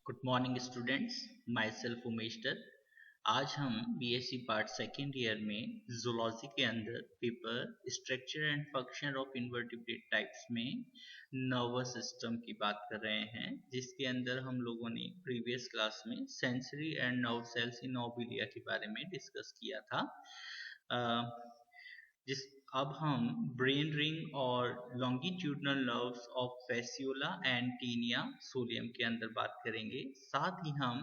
Good morning students, myself Umeshar. आज हम BSc part second year में जूलॉजी के अंदर paper structure and function of invertebrate types में नर्वस सिस्टम की बात कर रहे हैं, जिसके अंदर हम लोगों ने प्रीवियस क्लास में sensory and nerve cells in Obelia के बारे में डिस्कस किया था। जिस अब हम ब्रेन रिंग और longitudinal nerves of Fasciola and Taenia solium के अंदर बात करेंगे। साथ ही हम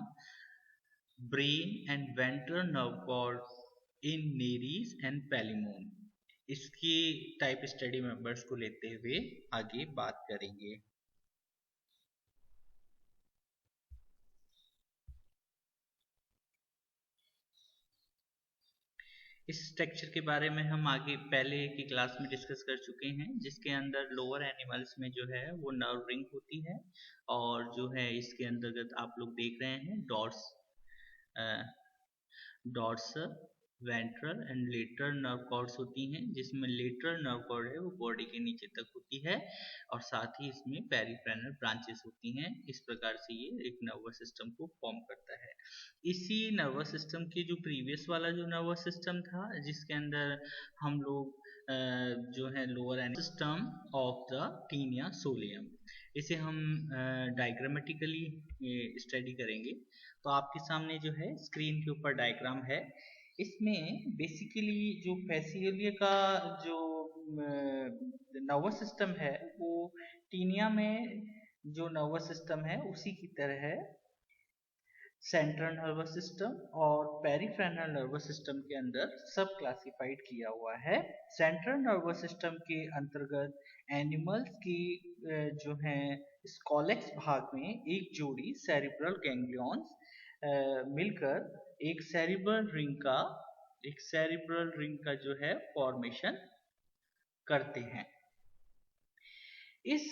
brain and ventral nerve cord in Nereis and Palaemon इसकी टाइप स्टडी मेंबर्स को लेते हुए आगे बात करेंगे। इस स्ट्रक्चर के बारे में हम आगे पहले की क्लास में डिस्कस कर चुके हैं, जिसके अंदर लोअर एनिमल्स में जो है वो नर्व रिंग होती है, और जो है इसके अंतर्गत आप लोग देख रहे हैं dorsal, ventral and lateral nerve cords होती हैं, जिसमें लेटरल नर्व कॉर्ड है वो बॉडी के नीचे तक होती है, और साथ ही इसमें पेरिफेरल ब्रांचेस होती हैं। इस प्रकार से ये एक नर्वस सिस्टम को फॉर्म करता है। इसी नर्वस सिस्टम के जो प्रीवियस वाला जो नर्वस सिस्टम था, जिसके अंदर हम लोग जो है lower animal system of the taenia solium, इसे हम डायग्रामेटिकली स्टडी करेंगे। तो आपके सामने जो है स्क्रीन के ऊपर डायग्राम है। इसमें बेसिकली जो फैसियोलिया का जो नर्वस सिस्टम है वो टीनिया में जो नर्वस सिस्टम है उसी की तरह है। सेंट्रल नर्वस सिस्टम और पेरिफेरल नर्वस सिस्टम के अंदर सब क्लासिफाइड किया हुआ है। सेंट्रल नर्वस सिस्टम के अंतर्गत एनिमल्स की जो है स्कॉलेक्स भाग में एक जोड़ी सेरिब्रल गैंग्लियॉन्स मिलकर एक सेरिब्रल रिंग का जो है फॉर्मेशन करते हैं। इस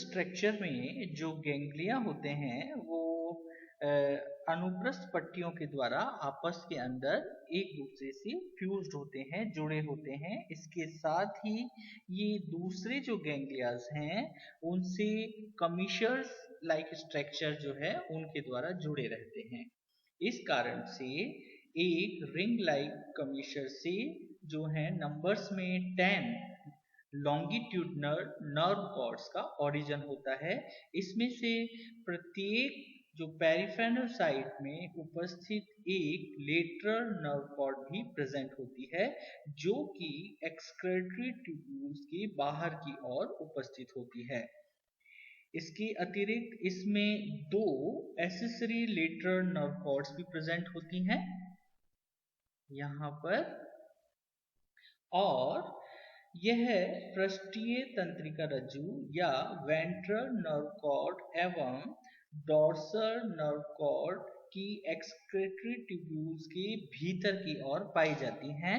स्ट्रक्चर में जो गैंग्लिया होते हैं वो अनुप्रस्थ पट्टियों के द्वारा आपस के अंदर एक दूसरे से फ्यूज्ड होते हैं, जुड़े होते हैं। इसके साथ ही ये दूसरे जो गैंग्लियाज हैं उनसे कमीशर्स लाइक स्ट्रक्चर जो है उनके द्वारा जुड़े रहते हैं। इस कारण से एक रिंग लाइक कमीशर से जो है नंबर्स में 10 लॉन्गिट्यूडनल नर्व कॉर्ड्स का ओरिजिन होता है। इसमें से प्रत्येक जो पेरिफेरल साइड में उपस्थित एक लेटरल नर्व कॉर्ड भी प्रेजेंट होती है, जो कि एक्सक्रेटरी ट्यूब्यूल्स के बाहर की ओर उपस्थित होती है। इसके अतिरिक्त इसमें दो एसेसरी लेटरल नर्व कॉर्ड्स भी प्रेजेंट होती हैं यहाँ पर, और यह पृष्ठीय तंत्रिका रज्जु या वेंट्रल नर्व कॉर्ड एवं डॉर्सल नर्व कॉर्ड की एक्सक्रेटरी ट्यूब्यूल्स के भीतर की ओर पाई जाती हैं।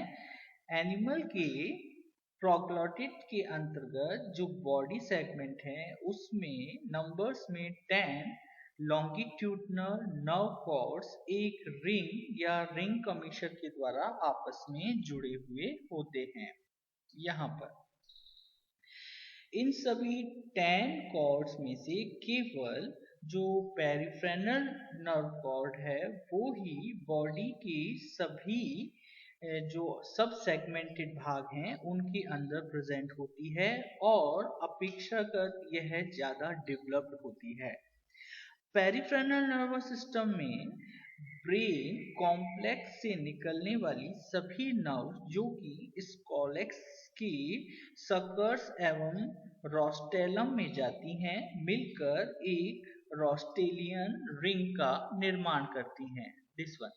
एनिमल के प्रोग्लॉटिड के अंतर्गत जो बॉडी सेगमेंट है उसमें नंबर्स में 10 लॉन्गिट्यूडनल नर्व कॉर्ड्स एक रिंग या रिंग कमीशर के द्वारा आपस में जुड़े हुए होते हैं। यहाँ पर इन सभी 10 कॉर्ड्स में से केवल जो पेरिफेरल नर्व कॉर्ड है वो ही बॉडी के सभी जो सब सेगमेंटेड भाग हैं उनके अंदर प्रेजेंट होती है, और अपेक्षाकृत यह ज्यादा डेवलप्ड होती है। पेरिफेरल नर्वस सिस्टम में ब्रेन कॉम्प्लेक्स से निकलने वाली सभी नर्व जो कि स्कॉलेक्स की सकर्स एवं रोस्टेलम में जाती हैं, मिलकर एक रोस्टेलियन रिंग का निर्माण करती हैं। दिस वन,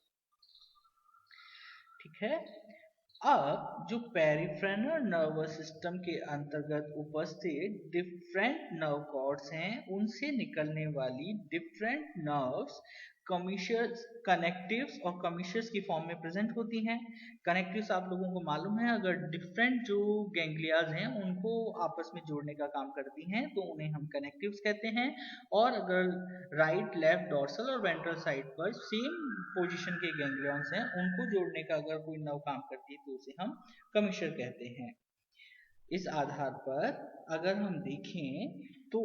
ठीक है। अब जो पेरिफेरल नर्वस सिस्टम के अंतर्गत उपस्थित डिफरेंट नर्व कॉर्ड्स हैं उनसे निकलने वाली डिफरेंट नर्व्स कमीशर्स, कनेक्टिव्स और कमीशर्स की फॉर्म में प्रेजेंट होती हैं। कनेक्टिव्स आप लोगों को मालूम है, अगर डिफरेंट जो गैंग्लियाज हैं उनको आपस में जोड़ने का काम करती हैं तो उन्हें हम कनेक्टिव्स कहते हैं, और अगर राइट, लेफ्ट, डॉर्सल और वेंट्रल साइड पर सेम पोजीशन के गैंग्लियंस हैं उनको जोड़ने का अगर कोई नर्व काम करती है तो उसे हम कमीशर कहते हैं। इस आधार पर अगर हम देखें तो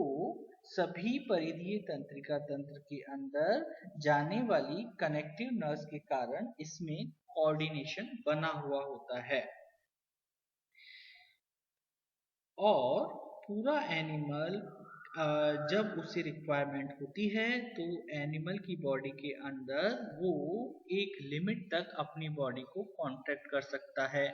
सभी परिधीय तंत्रिका तंत्र के अंदर जाने वाली कनेक्टिव नर्व्स के कारण इसमें कोऑर्डिनेशन बना हुआ होता है और पूरा एनिमल जब उसे रिक्वायरमेंट होती है तो एनिमल की बॉडी के अंदर वो एक लिमिट तक अपनी बॉडी को कॉन्ट्रैक्ट कर सकता है,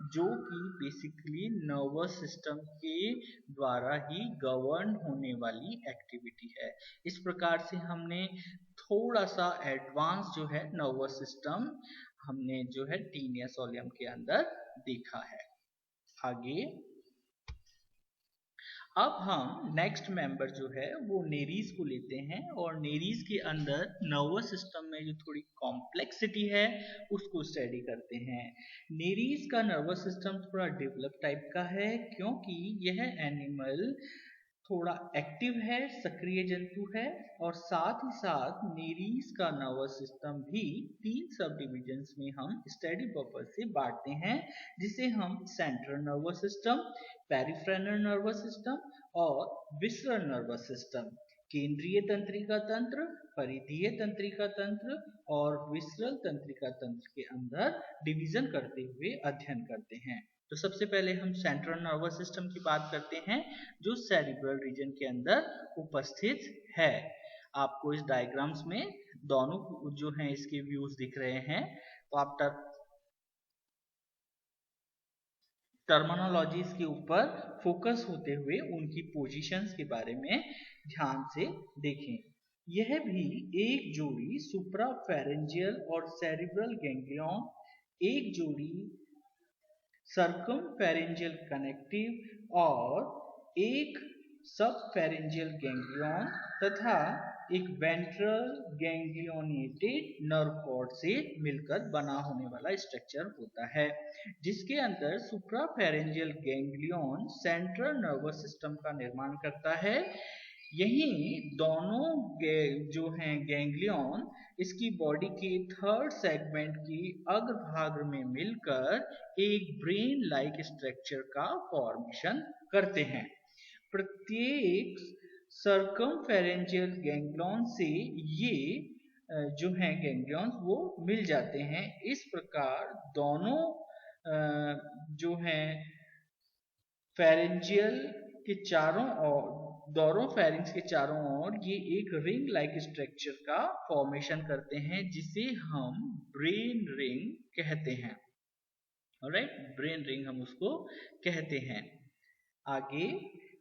जो कि बेसिकली नर्वस सिस्टम के द्वारा ही गवर्न होने वाली एक्टिविटी है। इस प्रकार से हमने थोड़ा सा एडवांस जो है नर्वस सिस्टम हमने जो है टीनिया सोलियम के अंदर देखा है। आगे अब हम नेक्स्ट मेंबर जो है वो नेरीज को लेते हैं और नेरीज के अंदर नर्वस सिस्टम में जो थोड़ी कॉम्प्लेक्सिटी है उसको स्टडी करते हैं। नेरीज का नर्वस सिस्टम थोड़ा डेवलप टाइप का है क्योंकि यह एनिमल थोड़ा एक्टिव है, सक्रिय जंतु है और साथ ही साथ नेरीज का नर्वस सिस्टम भी 3 सब डिविजन्स में हम स्टडी पर्पज से बांटते हैं, जिसे हम central nervous system, peripheral nervous system और विसरल नर्वस सिस्टम, केंद्रीय तंत्रिका तंत्र, परिधीय तंत्रिका तंत्र और विसरल तंत्रिका तंत्र के अंदर डिवीजन करते हुए अध्ययन करते हैं। तो सबसे पहले हम सेंट्रल नर्वस सिस्टम की बात करते हैं जो सेरिब्रल रीजन के अंदर उपस्थित है। आपको इस डायग्राम्स में दोनों जो हैं इसके व्यूज दिख रहे हैं, तो आप टर्मिनोलॉजीज के ऊपर फोकस होते हुए उनकी पोजीशंस के बारे में ध्यान से देखें। यह भी एक जोड़ी सुप्राफेरेंजियल और सेरिब्रल गैंग्लियन, एक जोड़ी सर्कमफेरेंजियल कनेक्टिव और एक सबफेरेंजियल गैंग्लियन तथा एक वेंट्रल गैंग्लियोनेटेड नर्व कॉर्ड से मिलकर बना होने वाला स्ट्रक्चर होता है, जिसके अंदर सुप्राफेरेंजियल गैंग्लियन सेंट्रल नर्वस सिस्टम का निर्माण करता है। यही दोनों जो हैं गैंग्लियन इसकी बॉडी के थर्ड सेगमेंट की अग्रभाग में मिलकर एक ब्रेन लाइक स्ट्रक्चर का फॉर्मेशन करते हैं। प्रत्येक सर्कमफेरेंजियल गैंग्लियन से ये जो हैं गैंग्लियंस वो मिल जाते हैं। इस प्रकार दोनों जो हैं फेरेंजियल के चारों ओर, दोनों फेरिंग्स के चारों ओर ये एक रिंग लाइक स्ट्रक्चर का फॉर्मेशन करते हैं, जिसे हम ब्रेन रिंग कहते हैं। ऑलराइट, ब्रेन रिंग हम उसको कहते हैं। आगे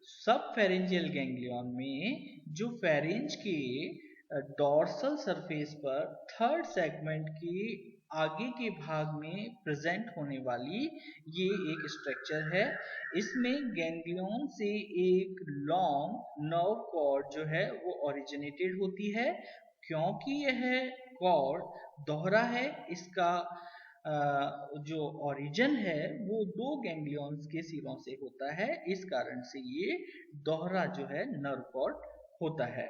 सब फेरेंजियल गैंग्लियन में जो फेरेंज के डॉर्सल सरफेस पर थर्ड सेगमेंट के आगे के भाग में प्रेजेंट होने वाली ये एक स्ट्रक्चर है। इसमें गैंग्लियन से एक लॉन्ग नर्व कॉर्ड जो है वो ओरिजिनेटेड होती है। क्योंकि यह कॉर्ड दोहरा है, इसका जो ओरिजिन है वो 2 गैंग्लियंस के सिरों से होता है, इस कारण से ये दोहरा जो है नर्व कॉर्ड होता है।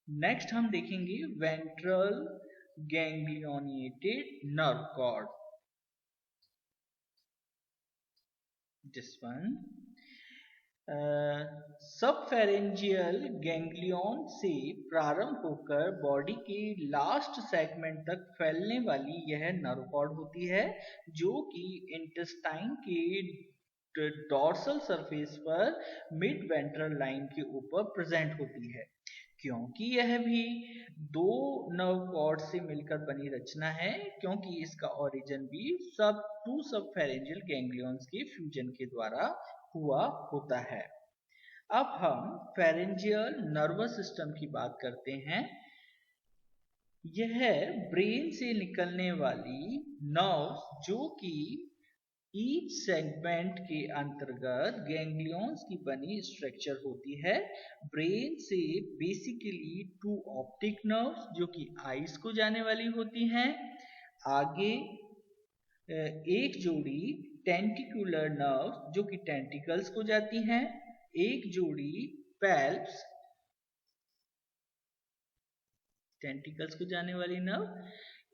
नेक्स्ट हम देखेंगे ventral ganglionated nerve cord. This one subpharyngeal ganglion से प्रारंभ होकर बॉडी के लास्ट सेगमेंट तक फैलने वाली यह नर्व कॉर्ड होती है, जो कि इंटेस्टाइन के डॉर्सल सरफेस पर मिड वेंट्रल लाइन के ऊपर प्रेजेंट होती है। क्योंकि यह भी 2 नर्व कॉर्ड से मिलकर बनी रचना है, क्योंकि इसका ओरिजिन भी 2 सबफेरेंजियल गैंग्लियंस के फ्यूजन के द्वारा हुआ होता है। अब हम फेरेंजियल नर्वस सिस्टम की बात करते हैं। यह ब्रेन से निकलने वाली नर्व्स जो कि ईच सेगमेंट के अंतर्गत गैंग्लियंस की बनी स्ट्रक्चर होती है। ब्रेन से बेसिकली 2 ऑप्टिक नर्व्स जो कि आईज को जाने वाली होती हैं, आगे एक जोड़ी टेंटिकुलर नर्व्स जो कि टेंटिकल्स को जाती हैं, एक जोड़ी पैल्प्स टेंटिकल्स को जाने वाली नर्व,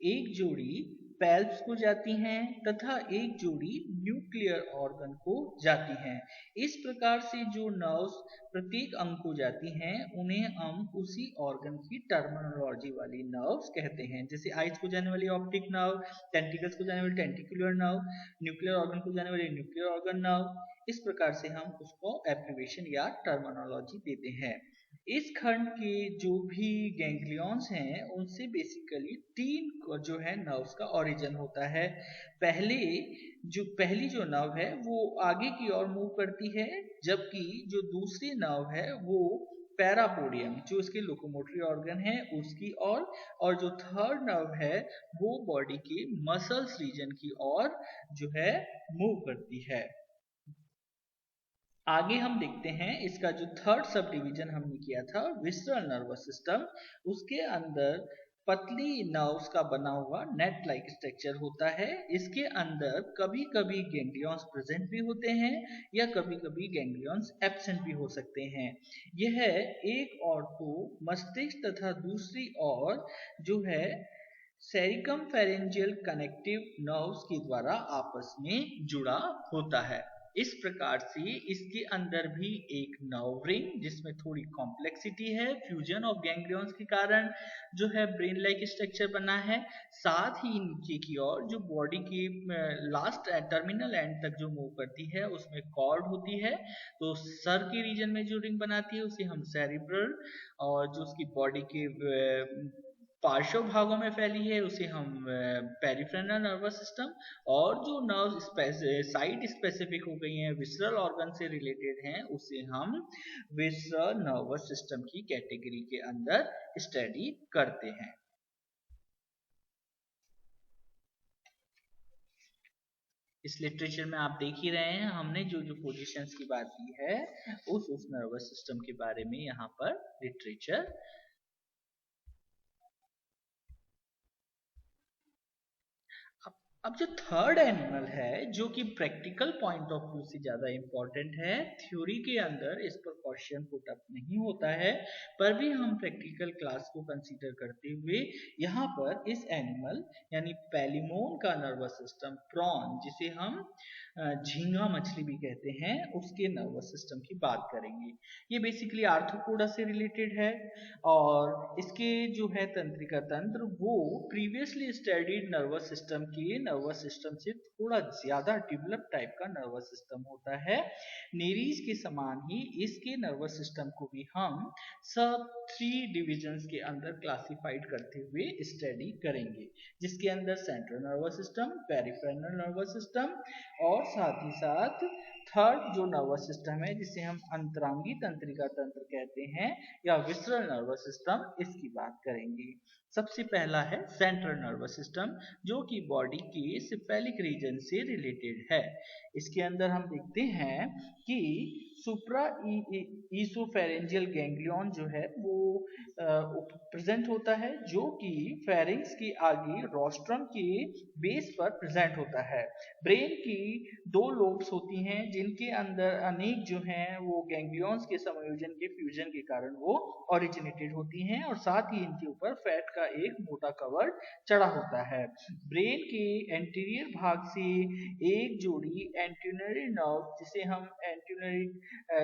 एक जोड़ी पैल्प्स को जाती हैं तथा एक जोड़ी न्यूक्लियर ऑर्गन को जाती हैं। इस प्रकार से जो नर्व्स प्रत्येक अंग को जाती हैं उन्हें हम उसी ऑर्गन की टर्मिनोलॉजी वाली नर्व्स कहते हैं। जैसे आइज को जाने वाली ऑप्टिक नर्व, टेंटिकल्स को जाने वाली टेंटिकुलर नर्व, न्यूक्लियर ऑर्गन को जाने वाली न्यूक्लियर ऑर्गन नर्व, इस प्रकार से हम उसको एब्रिविएशन या टर्मिनोलॉजी देते हैं। इस खंड के जो भी गैंग्लियंस हैं उनसे बेसिकली तीन जो है नर्व्स का ओरिजिन होता है। पहली जो नर्व है वो आगे की ओर मूव करती है, जबकि जो दूसरी नर्व है वो पैरापोडियम जो इसके लोकोमोटरी ऑर्गन है उसकी और जो थर्ड नर्व है वो बॉडी के मसल्स रीजन की ओर जो है मूव करती है। आगे हम देखते हैं इसका जो थर्ड सब डिवीजन हमने किया था विसरल नर्वस सिस्टम, उसके अंदर पतली नर्व्स का बना हुआ नेट लाइक स्ट्रक्चर होता है। इसके अंदर कभी कभी गैंग्लियंस प्रेजेंट भी होते हैं या कभी कभी गैंग्लियंस एब्सेंट भी हो सकते हैं। यह एक और तो मस्तिष्क तथा दूसरी ओर जो है सेरिकम फेरेंजियल कनेक्टिव नर्व्स के द्वारा आपस में जुड़ा होता है। इस प्रकार से इसके अंदर भी एक नर्व रिंग जिसमें थोड़ी कॉम्प्लेक्सिटी है, फ्यूजन ऑफ गैंग्लियंस के कारण जो है ब्रेन लाइक स्ट्रक्चर बना है। साथ ही नीचे की ओर जो बॉडी की लास्ट टर्मिनल एंड तक जो मूव करती है उसमें कॉर्ड होती है। तो सर के रीजन में जो रिंग बनाती है उसे हम सेरिब्रल, और जो उसकी बॉडी के पार्श्व भागों में फैली है उसे हम पेरिफेरल नर्वस सिस्टम, और जो नर्व साइट स्पेसिफिक हो गई हैं विसरल ऑर्गन से रिलेटेड हैं उसे हम विसरल नर्वस सिस्टम की कैटेगरी के अंदर स्टडी करते हैं। इस लिटरेचर में आप देख ही रहे हैं हमने जो जो पोजीशंस की बात की है उस नर्वस सिस्टम के बारे में यहाँ पर लिटरेचर। अब जो थर्ड एनिमल है जो कि प्रैक्टिकल पॉइंट ऑफ व्यू से ज्यादा इंपॉर्टेंट है, थ्योरी के अंदर इस पर क्वेश्चन पुट अप नहीं होता है, पर भी हम प्रैक्टिकल क्लास को कंसीडर करते हुए यहाँ पर इस एनिमल यानी पैलिमोन का नर्वस सिस्टम, प्रॉन जिसे हम झींगा मछली भी कहते हैं, उसके नर्वस सिस्टम की बात करेंगे। ये बेसिकली आर्थ्रोपोडा से रिलेटेड है और इसके जो है तंत्रिका तंत्र वो प्रीवियसली स्टडीड नर्वस सिस्टम के नर्वस सिस्टम से थोड़ा ज्यादा डेवलप टाइप का नर्वस सिस्टम होता है। नेरीज के समान ही इसके नर्वस सिस्टम को भी हम सब 3 डिविजन्स के अंदर क्लासिफाइड करते हुए स्टडी करेंगे, जिसके अंदर central nervous system, peripheral nervous system और साथ ही साथ थर्ड जो नर्वस सिस्टम है जिसे हम अंतरांगी तंत्रिका तंत्र कहते हैं या विसरल नर्वस सिस्टम, इसकी बात करेंगे। सबसे पहला है सेंट्रल नर्वस सिस्टम जो कि बॉडी के सिफेलिक रीजन से रिलेटेड है। इसके अंदर हम देखते हैं कि सुप्रा ईसोफेरेंजियल गैंग्लियन जो है वो प्रेजेंट होता है जो कि फेरिंग्स के आगे रोस्ट्रम के बेस पर प्रेजेंट होता है। ब्रेन की 2 लोब्स होती हैं जिनके अंदर अनेक जो हैं वो गैंग्लियंस के समायोजन के फ्यूजन के कारण वो ओरिजिनेटेड होती हैं और साथ ही इनके ऊपर फैट का एक मोटा कवर चढ़ा होता है। ब्रेन के एंटीरियर भाग से एक जोड़ी एंटीनरी नर्व जिसे हम एंटीनरी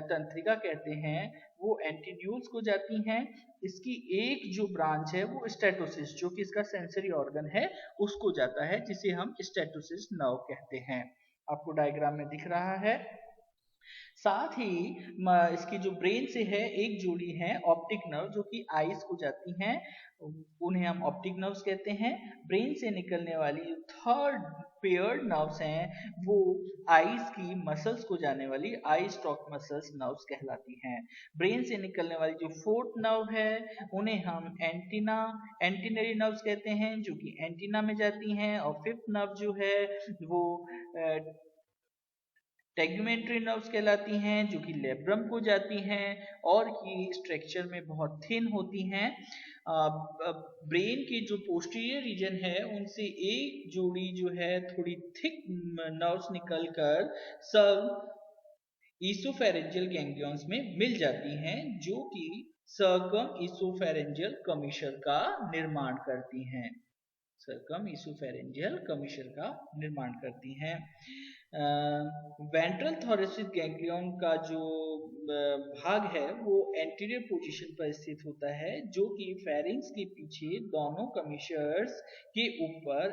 तंत्रिका कहते हैं वो एंटीन्यूल्स को जाती हैं। इसकी एक जो ब्रांच है वो स्टेटोसिस जो कि इसका सेंसरी ऑर्गन है उसको जाता है जिसे हम स्टेटोसिस नर्व कहते हैं। आपको डायग्राम में दिख रहा है। साथ ही इसकी जो ब्रेन से है एक जोड़ी है ऑप्टिक नर्व जो कि आईज को जाती हैं, उन्हें हम ऑप्टिक नर्व्स कहते हैं। ब्रेन से निकलने वाली जो थर्ड पेयर्ड नर्व्स हैं वो आईज की मसल्स को जाने वाली आई स्टॉक मसल्स नर्व्स कहलाती हैं। ब्रेन से निकलने वाली जो फोर्थ नर्व है उन्हें हम एंटीनरी नर्व्स कहते हैं जो कि एंटीना में जाती हैं, और फिफ्थ नर्व जो है वो टेगुमेंट्री नर्व्स कहलाती हैं जो कि लेब्रम को जाती हैं और ये स्ट्रक्चर में बहुत थिन होती हैं। ब्रेन के जो पोस्टीरियर रीजन है उनसे एक जोड़ी जो है थोड़ी थिक नर्व्स निकलकर सब ईसोफेरेंजियल गैंग्लियंस में मिल जाती हैं जो कि सर्कम ईसोफेरेंजियल कमीशर का निर्माण करती हैं। सर्कम इसोफेरेंजियल कमीशर का निर्माण करती हैं। वेंट्रल थोरेसिक गैंग्लियन का जो भाग है वो एंटीरियर पोजीशन पर स्थित होता है, जो कि फेरिंग्स के पीछे दोनों कमीशर्स के ऊपर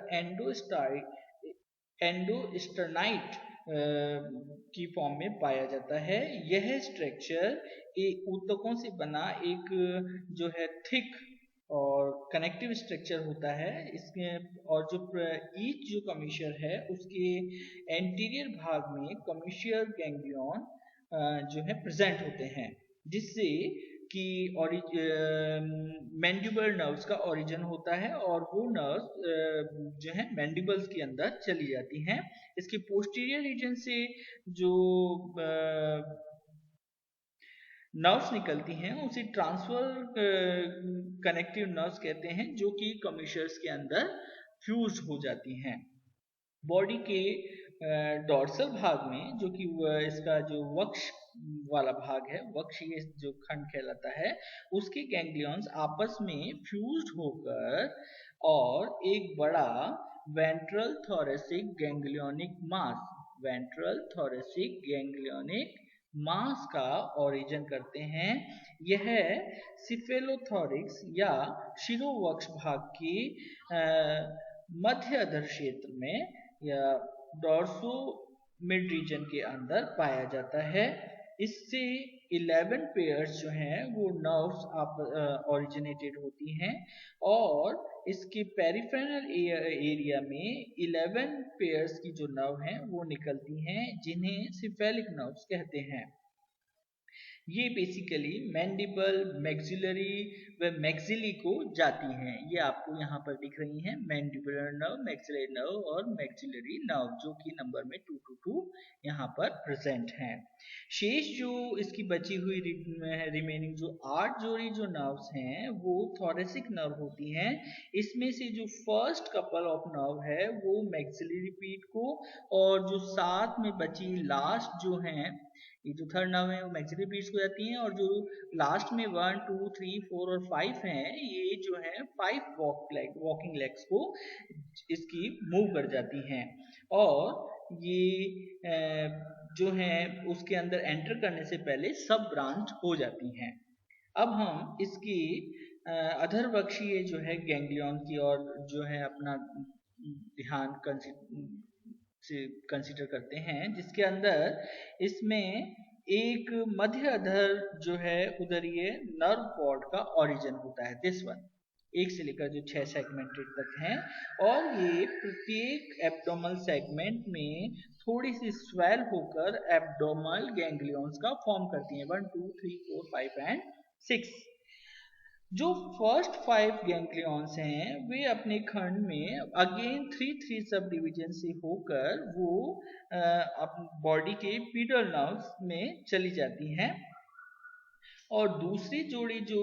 एंडोस्टर्नाइट की फॉर्म में पाया जाता है। यह स्ट्रक्चर एक ऊतकों से बना एक जो है थिक और कनेक्टिव स्ट्रक्चर होता है इसके, और जो ईच जो कमीशर है उसके एंटीरियर भाग में कमीशियर गैंग्लियन जो है प्रेजेंट होते हैं, जिससे कि मैंडिबल नर्व्स का ओरिजिन होता है और वो नर्व्स जो है मैंडिबल्स के अंदर चली जाती हैं। इसके पोस्टीरियर रीजन से जो नर्व्स निकलती हैं उसे ट्रांसफर कनेक्टिव नर्व्स कहते हैं, जो कि कमीशर्स के अंदर फ्यूज हो जाती हैं। बॉडी के डॉर्सल भाग में, जो कि इसका जो वक्ष वाला भाग है, वक्ष ये जो खंड कहलाता है, उसके गैंग्लियंस आपस में फ्यूज्ड होकर और एक बड़ा वेंट्रल थोरेसिक गैंग्लियोनिक मास का ओरिजिन करते हैं। यह सिफेलोथोरिक्स या शिरोवक्ष भाग की मध्य अधर क्षेत्र में या डॉर्सो मिड रीजन के अंदर पाया जाता है। इससे 11 पेयर्स जो हैं वो नर्व्स ओरिजिनेटेड होती हैं और इसके पेरिफेरल एरिया में 11 पेयर्स की जो नर्व हैं वो निकलती हैं, जिन्हें सिफेलिक नर्व्स कहते हैं। ये बेसिकली मैंडिबल, मैक्सिलरी व मैक्सिली को जाती हैं। ये आपको यहाँ पर दिख रही हैं, मैंडिबुलर नर्व, मैक्सिलरी नर्व और मैक्सिलरी नर्व, जो कि नंबर में 2 यहाँ पर प्रेजेंट हैं। शेष जो इसकी बची हुई रिमेनिंग जो 8 जोड़ी जो नर्व्स हैं वो थोरेसिक नर्व होती हैं। इसमें से जो फर्स्ट कपल ऑफ नर्व है वो मैक्सिलरी पीट को, और जो साथ में बची लास्ट जो हैं, ये जो थर्ड नर्व है वो मैक्सिलरी पीट्स को जाती हैं, और जो लास्ट में 1, 2, 3, 4 और 5 हैं, ये जो है 5 वॉकिंग लेग्स को इसकी मूव कर जाती हैं, और ये जो है उसके अंदर एंटर करने से पहले सब ब्रांच हो जाती हैं। अब हम इसकी अधरवक्षीय जो है गैंग्लियन की और जो है अपना ध्यान कंसीडर करते हैं, जिसके अंदर इसमें एक मध्य अधर जो है उदरीय नर्व कॉर्ड का ओरिजिन होता है, दिस वन, 1 से लेकर जो 6 सेगमेंटेड तक हैं, और ये प्रत्येक एब्डोमल सेगमेंट में थोड़ी सी स्वेल होकर एब्डोमल गैंग्लियंस का फॉर्म करती हैं, 1, 2, 3, 4, 5 एंड 6। जो फर्स्ट 5 गैंग्लियंस हैं वे अपने खंड में अगेन 3 सब डिवीजन से होकर वो बॉडी के पीडल नर्व्स में चली जाती हैं, और दूसरी जोड़ी जो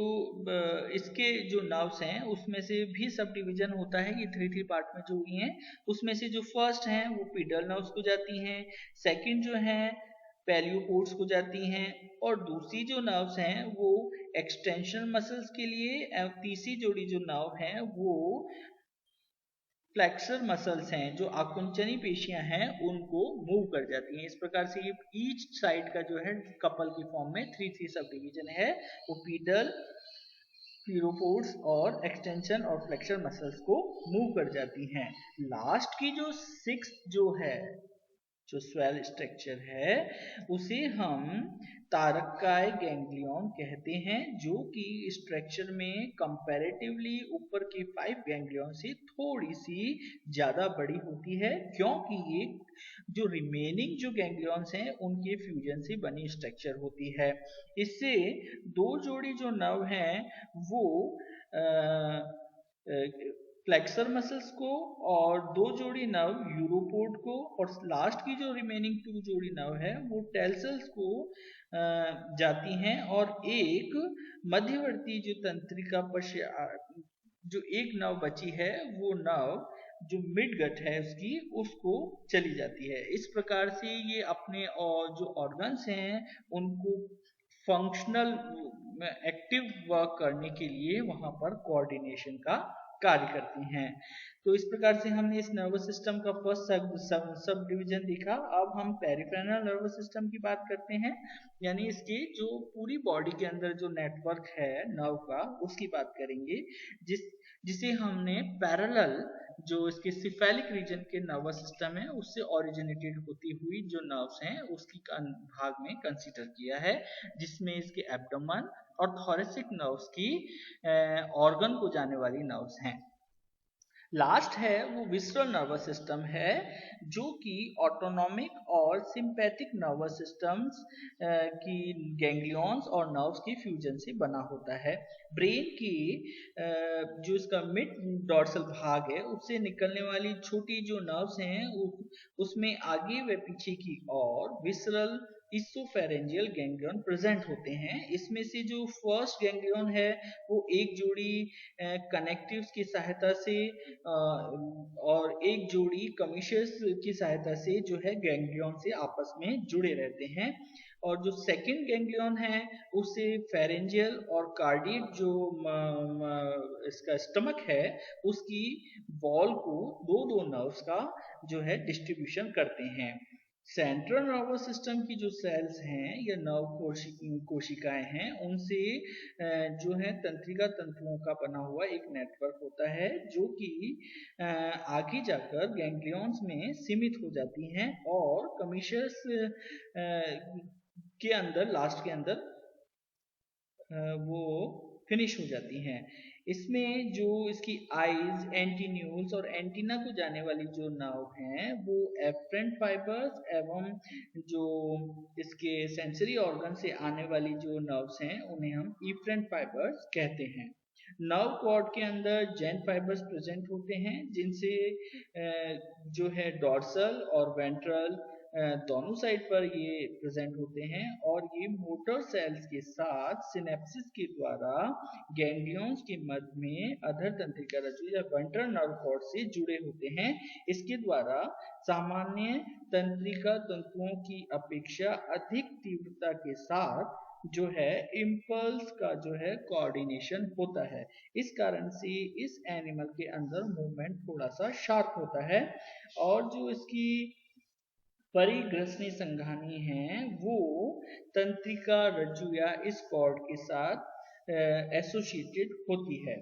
इसके जो नर्व्स हैं उसमें से भी सब डिवीजन होता है, ये 3 पार्ट में जो हुई हैं, उसमें से जो फर्स्ट हैं वो पीडल नर्व्स को जाती हैं, सेकंड जो है पैलियोपोड्स को जाती हैं, और दूसरी जो नर्व्स हैं वो एक्सटेंशन मसल्स के लिए, तीसरी जोड़ी जो नर्व हैं वो फ्लेक्सर मसल्स हैं, जो आकुंचनी पेशियां हैं उनको मूव कर जाती हैं। इस प्रकार से ये ईच साइड का जो है कपल की फॉर्म में 3 सब डिवीजन है, वो पीडल, पीरोपोड्स और एक्सटेंशन और फ्लेक्सर मसल्स को मूव कर जाती हैं। लास्ट की जो 6 जो है जो स्वेल स्ट्रक्चर है उसे हम तारकाय गैंग्लियन कहते हैं, जो कि स्ट्रक्चर में कंपैरेटिवली ऊपर के 5 गैंग्लियन से थोड़ी सी ज्यादा बड़ी होती है, क्योंकि ये जो रिमेनिंग जो गैंग्लियंस हैं उनके फ्यूजन से बनी स्ट्रक्चर होती है। इससे 2 जोड़ी जो नर्व हैं वो फ्लेक्सर मसल्स को, और 2 जोड़ी नर्व यूरोपोड को, और लास्ट की जो रिमेनिंग 2 जोड़ी नर्व है वो टेल्सल्स को जाती हैं, और एक मध्यवर्ती जो तंत्रिका जो एक नर्व बची है वो नर्व जो मिड गट है उसकी, उसको चली जाती है। इस प्रकार से ये अपने और जो ऑर्गन्स हैं उनको फंक्शनल एक्टिव वर्क करने के लिए वहां पर कोऑर्डिनेशन का कार्य करती हैं। तो इस प्रकार से हमने इस नर्वस सिस्टम का फर्स्ट सब डिवीजन देखा। अब हम पेरिफेरल नर्वस सिस्टम की बात करते हैं, यानी इसकी जो पूरी बॉडी के अंदर जो नेटवर्क है नर्व का, उसकी बात करेंगे, जिसे हमने पैरेलल जो इसके सिफेलिक रीजन के नर्वस सिस्टम है उससे ओरिजिनेटेड होती हुई जो नर्व्स हैं उसकी भाग में कंसीडर किया है, जिसमें इसके एब्डोमेन और थोरेसिक नर्व्स की ऑर्गन को जाने वाली नर्व्स हैं। लास्ट है वो विसरल नर्वस सिस्टम है, जो कि ऑटोनॉमिक और सिंपैथिक नर्वस सिस्टम्स की गैंग्लियंस और नर्व्स की फ्यूजन से बना होता है। ब्रेन की जो इसका मिड डॉर्सल भाग है उससे निकलने वाली छोटी जो नर्व्स हैं उसमें आगे व पीछे की ओर विसरल इसोफेरेंजियल गैंग्लियन प्रेजेंट होते हैं। इसमें से जो फर्स्ट गैंग्लियन है वो एक जोड़ी कनेक्टिव्स की सहायता से और एक जोड़ी कमीशस की सहायता से जो है गैंग्लियन से आपस में जुड़े रहते हैं। और जो सेकंड गैंग्लियन है उससे फेरेंजियल और कार्डियक जो इसका स्टमक है उसकी वॉल को दो नर्व्स का जो है डिस्ट्रीब्यूशन करते हैं। सेंट्रल नर्वस सिस्टम की जो सेल्स हैं या नर्व कोशिकाएं हैं उनसे जो है तंत्रिका तंतुओं का बना हुआ एक नेटवर्क होता है, जो कि आगे जाकर गैंग्लियंस में सीमित हो जाती हैं और कमीशस के अंदर लास्ट के अंदर वो फिनिश हो जाती हैं। इसमें जो इसकी आईज, एंटीन्यूल्स और एंटीना को जाने वाली जो नर्व हैं वो एफरेंट फाइबर्स एवं जो इसके सेंसरी ऑर्गन से आने वाली जो नर्व्स हैं उन्हें हम इफरेंट फाइबर्स कहते हैं। नर्व कॉर्ड के अंदर जेन फाइबर्स प्रेजेंट होते हैं, जिनसे जो है डॉर्सल और वेंट्रल दोनों साइड पर ये प्रेजेंट होते हैं और ये मोटर सेल्स के साथ सिनेप्सिस के द्वारा गैंग्लियंस के मध्य में अधर तंत्रिका रज्जु या वेंट्रल नर्व कॉर्ड से जुड़े होते हैं। इसके द्वारा सामान्य तंत्रिका तंतुओं की अपेक्षा अधिक तीव्रता के साथ जो है इम्पल्स का जो है कोऑर्डिनेशन होता है। इस कारण से इस एनिमल के अंदर मूवमेंट थोड़ा सा शार्प होता है और जो इसकी परिग्रसनी संघानी है वो तंत्रिका रज्जु या इस कॉर्ड के साथ एसोसिएटेड होती है।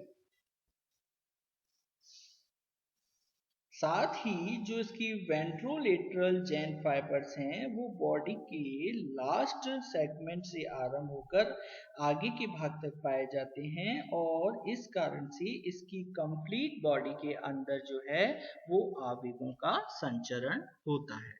साथ ही जो इसकी वेंट्रोलेटरल जेन फाइबर्स हैं वो बॉडी के लास्ट सेगमेंट से आरंभ होकर आगे के भाग तक पाए जाते हैं और इस कारण से इसकी कंप्लीट बॉडी के अंदर जो है वो आवेगों का संचरण होता है।